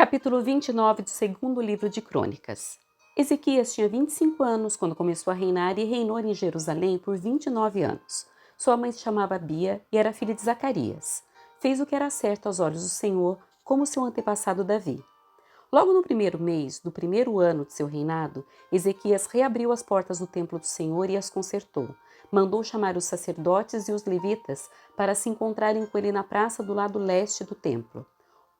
Capítulo 29 do segundo livro de Crônicas. Ezequias tinha 25 anos quando começou a reinar e reinou em Jerusalém por 29 anos. Sua mãe se chamava Abia e era filha de Zacarias. Fez o que era certo aos olhos do Senhor, como seu antepassado Davi. Logo no primeiro mês do primeiro ano de seu reinado, Ezequias reabriu as portas do templo do Senhor e as consertou. Mandou chamar os sacerdotes e os levitas para se encontrarem com ele na praça do lado leste do templo.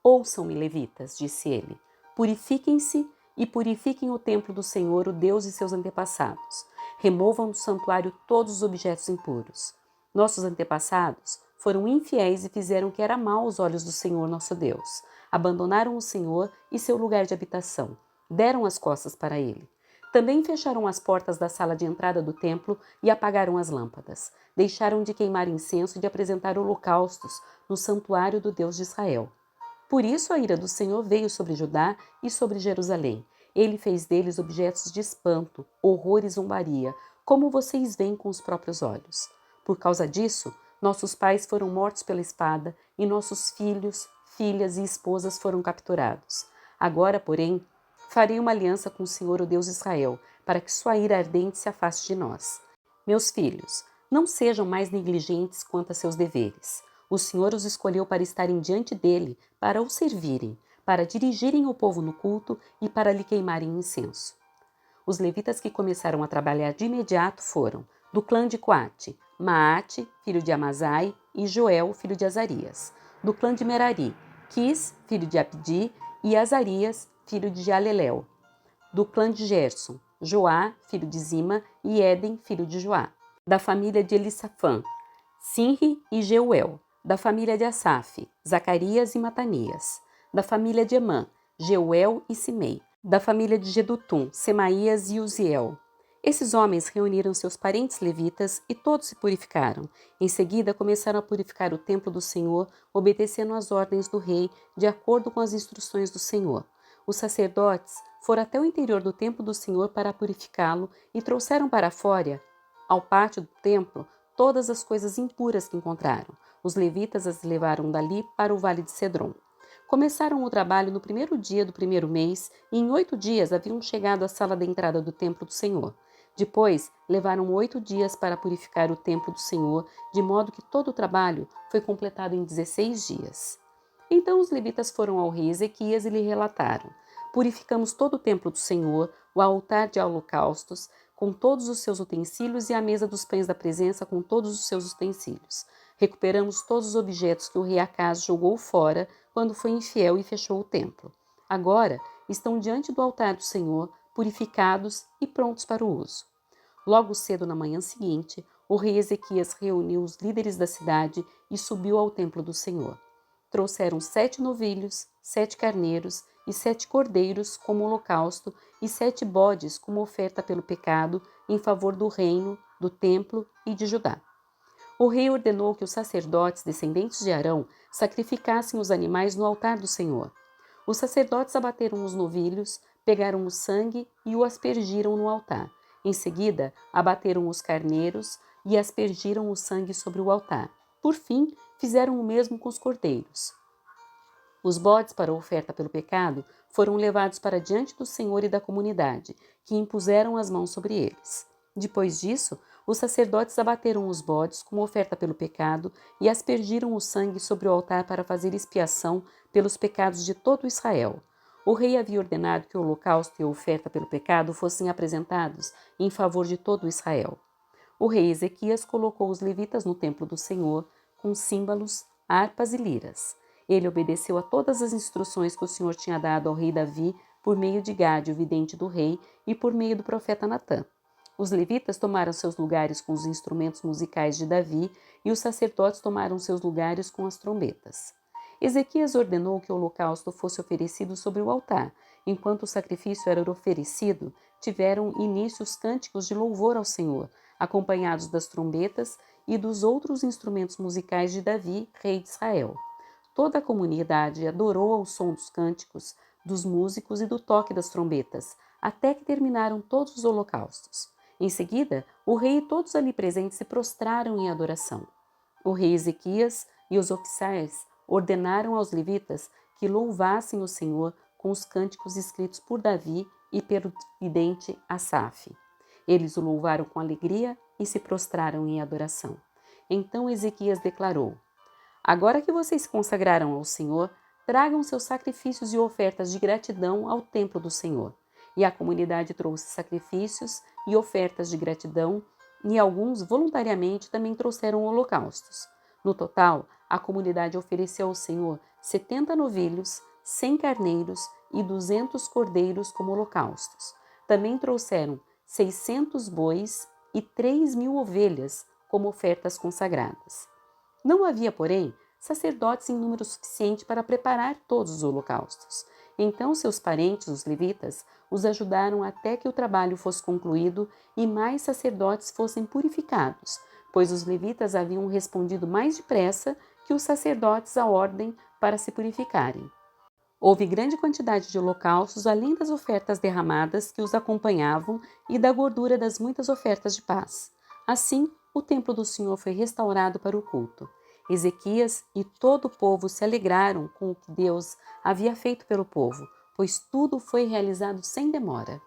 Ouçam-me, levitas, disse ele, purifiquem-se e purifiquem o templo do Senhor, o Deus de seus antepassados. Removam do santuário todos os objetos impuros. Nossos antepassados foram infiéis e fizeram o que era mal aos olhos do Senhor nosso Deus. Abandonaram o Senhor e seu lugar de habitação. Deram as costas para ele. Também fecharam as portas da sala de entrada do templo e apagaram as lâmpadas. Deixaram de queimar incenso e de apresentar holocaustos no santuário do Deus de Israel. Por isso a ira do Senhor veio sobre Judá e sobre Jerusalém. Ele fez deles objetos de espanto, horror e zombaria, como vocês veem com os próprios olhos. Por causa disso, nossos pais foram mortos pela espada e nossos filhos, filhas e esposas foram capturados. Agora, porém, farei uma aliança com o Senhor, o Deus de Israel, para que sua ira ardente se afaste de nós. Meus filhos, não sejam mais negligentes quanto a seus deveres. O Senhor os escolheu para estarem diante dele, para o servirem, para dirigirem o povo no culto e para lhe queimarem incenso. Os levitas que começaram a trabalhar de imediato foram, do clã de Coate, Maate, filho de Amazai, e Joel, filho de Azarias. Do clã de Merari, Quis, filho de Abdi, e Azarias, filho de Jalelel. Do clã de Gerson, Joá, filho de Zima, e Éden, filho de Joá. Da família de Elisafã, Sinri e Jeuel. Da família de Asaf, Zacarias e Matanias. Da família de Emã, Jeuel e Simei. Da família de Jedutum, Semaías e Uziel. Esses homens reuniram seus parentes levitas e todos se purificaram. Em seguida, começaram a purificar o templo do Senhor, obedecendo às ordens do rei, de acordo com as instruções do Senhor. Os sacerdotes foram até o interior do templo do Senhor para purificá-lo e trouxeram para fora, ao pátio do templo, todas as coisas impuras que encontraram. Os levitas as levaram dali para o vale de Cedron. Começaram o trabalho no primeiro dia do primeiro mês e em 8 dias haviam chegado à sala de entrada do templo do Senhor. Depois, levaram 8 dias para purificar o templo do Senhor, de modo que todo o trabalho foi completado em 16 dias. Então os levitas foram ao rei Ezequias e lhe relataram: Purificamos todo o templo do Senhor, o altar de holocaustos, com todos os seus utensílios e a mesa dos pães da presença com todos os seus utensílios. Recuperamos todos os objetos que o rei Acaz jogou fora quando foi infiel e fechou o templo. Agora estão diante do altar do Senhor, purificados e prontos para o uso. Logo cedo na manhã seguinte, o rei Ezequias reuniu os líderes da cidade e subiu ao templo do Senhor. Trouxeram 7 novilhos, 7 carneiros e 7 cordeiros como holocausto e 7 bodes como oferta pelo pecado em favor do reino, do templo e de Judá. O rei ordenou que os sacerdotes descendentes de Arão sacrificassem os animais no altar do Senhor. Os sacerdotes abateram os novilhos, pegaram o sangue e o aspergiram no altar. Em seguida, abateram os carneiros e aspergiram o sangue sobre o altar. Por fim, fizeram o mesmo com os cordeiros. Os bodes para a oferta pelo pecado foram levados para diante do Senhor e da comunidade, que impuseram as mãos sobre eles. Depois disso, os sacerdotes abateram os bodes como oferta pelo pecado e aspergiram o sangue sobre o altar para fazer expiação pelos pecados de todo Israel. O rei havia ordenado que o holocausto e a oferta pelo pecado fossem apresentados em favor de todo Israel. O rei Ezequias colocou os levitas no templo do Senhor com símbolos, harpas e liras. Ele obedeceu a todas as instruções que o Senhor tinha dado ao rei Davi por meio de Gade, o vidente do rei, e por meio do profeta Natã. Os levitas tomaram seus lugares com os instrumentos musicais de Davi e os sacerdotes tomaram seus lugares com as trombetas. Ezequias ordenou que o holocausto fosse oferecido sobre o altar. Enquanto o sacrifício era oferecido, tiveram início os cânticos de louvor ao Senhor, acompanhados das trombetas e dos outros instrumentos musicais de Davi, rei de Israel. Toda a comunidade adorou ao som dos cânticos, dos músicos e do toque das trombetas, até que terminaram todos os holocaustos. Em seguida, o rei e todos ali presentes se prostraram em adoração. O rei Ezequias e os oficiais ordenaram aos levitas que louvassem o Senhor com os cânticos escritos por Davi e pelo vidente Asaf. Eles o louvaram com alegria e se prostraram em adoração. Então Ezequias declarou: Agora que vocês se consagraram ao Senhor, tragam seus sacrifícios e ofertas de gratidão ao templo do Senhor. E a comunidade trouxe sacrifícios e ofertas de gratidão, e alguns voluntariamente também trouxeram holocaustos. No total, a comunidade ofereceu ao Senhor 70 novilhos, 100 carneiros e 200 cordeiros como holocaustos. Também trouxeram 600 bois e 3.000 ovelhas como ofertas consagradas. Não havia, porém, sacerdotes em número suficiente para preparar todos os holocaustos. Então seus parentes, os levitas, os ajudaram até que o trabalho fosse concluído e mais sacerdotes fossem purificados, pois os levitas haviam respondido mais depressa que os sacerdotes à ordem para se purificarem. Houve grande quantidade de holocaustos, além das ofertas derramadas que os acompanhavam e da gordura das muitas ofertas de paz. Assim, o templo do Senhor foi restaurado para o culto. Ezequias e todo o povo se alegraram com o que Deus havia feito pelo povo, pois tudo foi realizado sem demora.